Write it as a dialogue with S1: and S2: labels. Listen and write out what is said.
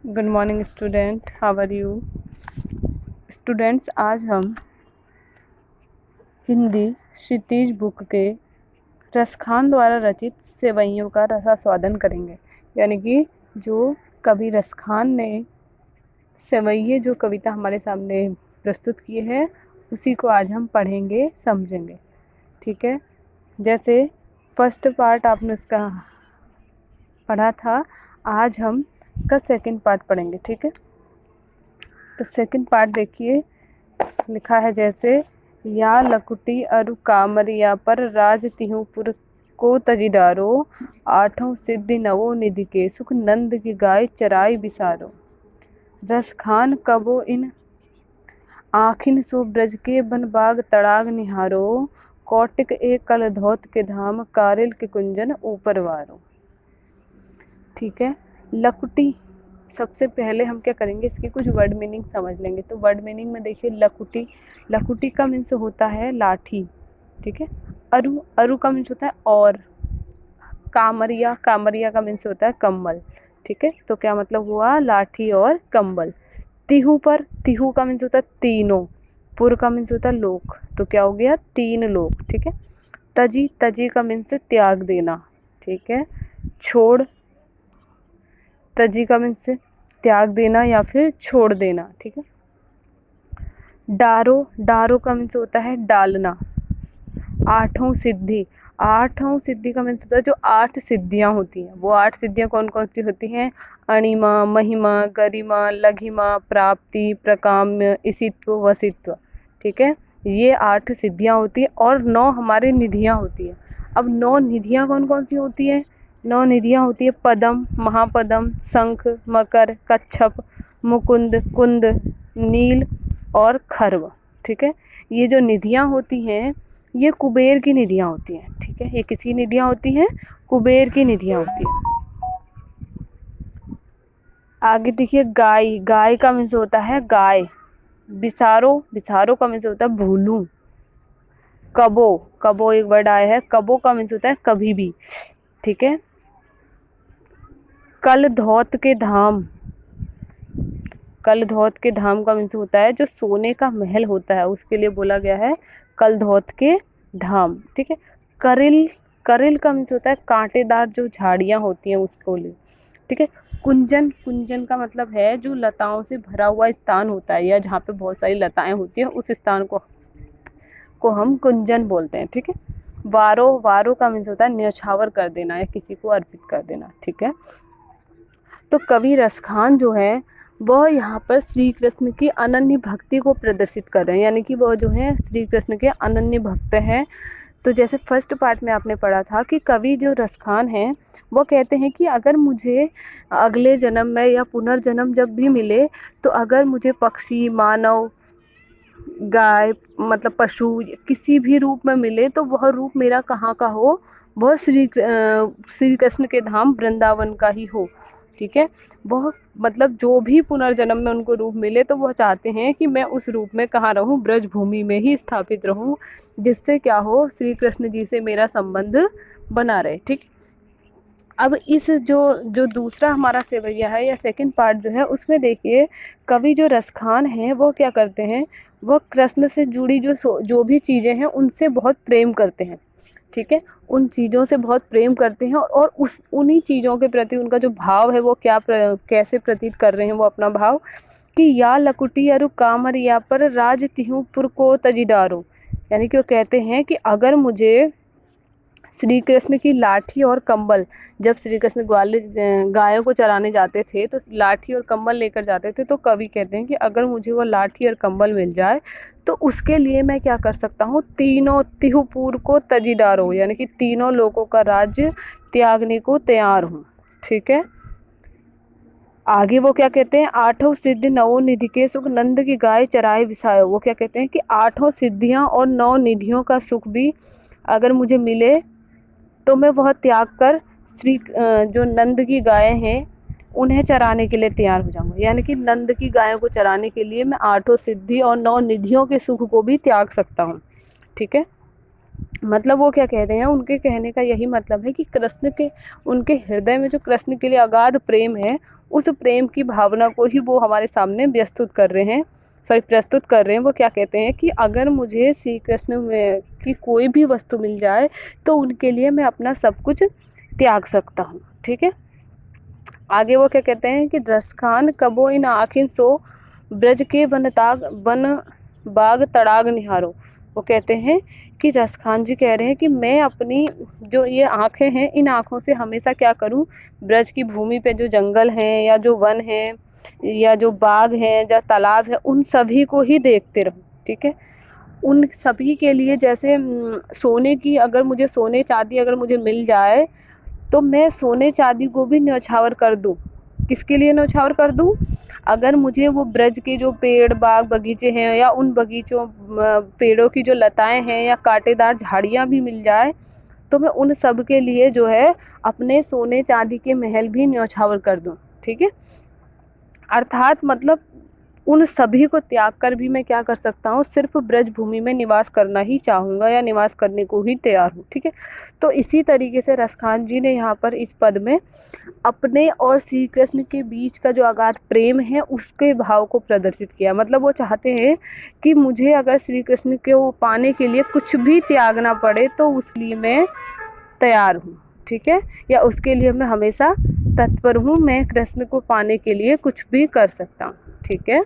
S1: Good morning student, how are you students. आज हम हिंदी क्षितिज book के रसखान द्वारा रचित सेवइयों का रसास्वादन करेंगे। यानी कि जो कवि रसखान ने सेवइये जो कविता हमारे सामने प्रस्तुत की है उसी को आज हम पढ़ेंगे, समझेंगे। ठीक है, जैसे फर्स्ट पार्ट आपने उसका पढ़ा था, आज हम इसका सेकंड पार्ट पढ़ेंगे। ठीक है, तो सेकंड पार्ट देखिए, लिखा है जैसे या लकुटी अरु कामरिया पर राज तिहुपुर को तजिडारो, आठों सिद्धि नवो निधि के सुख नंद की गाय चराई बिसारो। रस खान कबो इन आखिन सो ब्रज के बन बाग तड़ाग निहारो, कौटिक एक कल धौत के धाम कारिल के कुंजन ऊपर वारो। ठीक है, लकुटी, सबसे पहले हम क्या करेंगे, इसकी कुछ वर्ड मीनिंग समझ लेंगे। तो वर्ड मीनिंग में देखिए, लकुटी, लकुटी का मीन्स होता है लाठी। ठीक है, अरु, अरु का मीन्स होता है और, कामरिया, कामरिया का मीन्स होता है कम्बल। ठीक है, तो क्या मतलब हुआ, लाठी और कंबल। तिहु पर, तिहु का मीन्स होता है तीनों, पुर का मीन्स होता है लोक, तो क्या हो गया, तीन लोक। ठीक है, तजी, तजी का मीन्स त्याग देना। ठीक है, छोड़, तजी का मीन्स त्याग देना या फिर छोड़ देना। ठीक है, डारो, डारो का मीन्स होता है डालना। आठों सिद्धि, आठों सिद्धि का मीन्स होता है जो आठ सिद्धियां होती हैं। वो आठ सिद्धियां कौन कौन सी होती हैं, अणिमा, महिमा, गरिमा, लघिमा, प्राप्ति, प्रकाम्य, इसित्व, वसित्व। ठीक है, ये आठ सिद्धियां होती है और 9 हमारे निधियां होती है। अब 9 निधियां कौन कौन सी होती है, 9 निधियां होती है पदम, महापदम, शंख, मकर, कच्छप, मुकुंद, कुंद, नील और खर्व। ठीक है, ये जो निधियां होती हैं ये कुबेर की निधियां होती हैं। ठीक है, ये किसकी निधियां होती हैं, कुबेर की निधियां होती हैं। आगे देखिए, गाय, गाय का मीन्स होता है गाय। बिसारो, बिसारो का मीन्स होता है भूलू। कबो, कबो एक वर्ड आया है, कबो का मीन्स होता है कभी भी। ठीक है, कल धौत के धाम, कल धौत के धाम का मीन्स होता है जो सोने का महल होता है, उसके लिए बोला गया है कल धौत के धाम। ठीक है, करिल, करिल का मीन्स होता है कांटेदार जो झाड़ियाँ होती हैं उसको लिए। ठीक है, कुंजन, कुंजन का मतलब है जो लताओं से भरा हुआ स्थान होता है या जहाँ पे बहुत सारी लताएं होती हैं उस स्थान को हम कुंजन बोलते हैं। ठीक है, वारो, वारो का मीन्स होता है न्यौछावर कर देना या किसी को अर्पित कर देना। ठीक है, तो कवि रसखान जो है वह यहाँ पर श्री कृष्ण की अनन्य भक्ति को प्रदर्शित कर रहे हैं, यानी कि वह जो है श्री कृष्ण के अनन्य भक्त हैं। तो जैसे फर्स्ट पार्ट में आपने पढ़ा था कि कवि जो रसखान हैं वो कहते हैं कि अगर मुझे अगले जन्म में या पुनर्जन्म जब भी मिले, तो अगर मुझे पक्षी, मानव, गाय, मतलब पशु किसी भी रूप में मिले तो वह रूप मेरा कहाँ का हो, वह श्री कृष्ण के धाम वृंदावन का ही हो। ठीक है, वह मतलब जो भी पुनर्जन्म में उनको रूप मिले तो वह चाहते हैं कि मैं उस रूप में कहाँ रहूं, ब्रज भूमि में ही स्थापित रहूं, जिससे क्या हो, श्री कृष्ण जी से मेरा संबंध बना रहे। ठीक, अब इस जो जो दूसरा हमारा सेवैया है या सेकंड पार्ट जो है उसमें देखिए, कवि जो रसखान हैं वो क्या करते हैं, वह कृष्ण से जुड़ी जो भी चीज़ें हैं उनसे बहुत प्रेम करते हैं। ठीक है, उन चीज़ों से बहुत प्रेम करते हैं और उस उन्हीं चीज़ों के प्रति उनका जो भाव है वो कैसे प्रतीत कर रहे हैं वो अपना भाव, कि या लकुटी अरु कामर या पर राज तिहुपुर को तजिडारो। यानी कि वो कहते हैं कि अगर मुझे श्री कृष्ण की लाठी और कंबल, जब श्री कृष्ण ग्वालियर गायों को चराने जाते थे तो लाठी और कंबल लेकर जाते थे, तो कवि कहते हैं कि अगर मुझे वो लाठी और कंबल मिल जाए तो उसके लिए मैं क्या कर सकता हूँ, तीनों तिहुपुर को तजीदारो, यानी कि तीनों लोगों का राज्य त्यागने को तैयार हूँ। ठीक है, आगे वो क्या कहते हैं, आठों सिद्धि नवो निधि के सुख नंद की गाय चराए बिसायो। वो क्या कहते हैं कि आठों सिद्धियां और 9 निधियों का सुख भी अगर मुझे मिले तो मैं वह त्याग कर जो नंद की गायें हैं उन्हें चराने के लिए तैयार हो जाऊंगा। यानी कि नंद की गायों को चराने के लिए मैं आठों सिद्धि और 9 निधियों के सुख को भी त्याग सकता हूँ। ठीक है, मतलब वो क्या कह रहे हैं, उनके कहने का यही मतलब है कि कृष्ण के, उनके हृदय में जो कृष्ण के लिए अगाध प्रेम है उस प्रेम की भावना को ही वो हमारे सामने प्रस्तुत कर रहे हैं। वो क्या कहते हैं कि अगर मुझे श्री कृष्ण में की कोई भी वस्तु मिल जाए तो उनके लिए मैं अपना सब कुछ त्याग सकता हूँ। ठीक है, आगे वो क्या कहते हैं कि रसखान कबो इन आखिन सो ब्रज के वन बाग तड़ाग निहारो। वो कहते हैं कि रसखान जी कह रहे हैं कि मैं अपनी जो ये आँखें हैं, इन आँखों से हमेशा क्या करूं, ब्रज की भूमि पे जो जंगल हैं या जो वन है या जो बाग हैं या तालाब है, उन सभी को ही देखते रहूं। ठीक है, उन सभी के लिए जैसे सोने की अगर मुझे सोने चांदी अगर मुझे मिल जाए तो मैं सोने चांदी को भी न्यौछावर कर दूं। किसके लिए न्यौछावर कर दूं? अगर मुझे वो ब्रज के जो पेड़ बाग बगीचे हैं या उन बगीचों पेड़ों की जो लताएं हैं या कांटेदार झाड़ियां भी मिल जाए तो मैं उन सब के लिए जो है अपने सोने चांदी के महल भी न्यौछावर कर दूं। ठीक है, अर्थात मतलब उन सभी को त्याग कर भी मैं क्या कर सकता हूँ, सिर्फ ब्रज भूमि में निवास करना ही चाहूँगा या निवास करने को ही तैयार हूँ। ठीक है, तो इसी तरीके से रसखान जी ने यहाँ पर इस पद में अपने और श्री कृष्ण के बीच का जो अगाध प्रेम है उसके भाव को प्रदर्शित किया। मतलब वो चाहते हैं कि मुझे अगर श्री कृष्ण को पाने के लिए कुछ भी त्यागना पड़े तो उसके लिए मैं तैयार हूँ। ठीक है, या उसके लिए मैं हमेशा तत्पर हूँ, मैं कृष्ण को पाने के लिए कुछ भी कर सकता हूँ। ठीक है।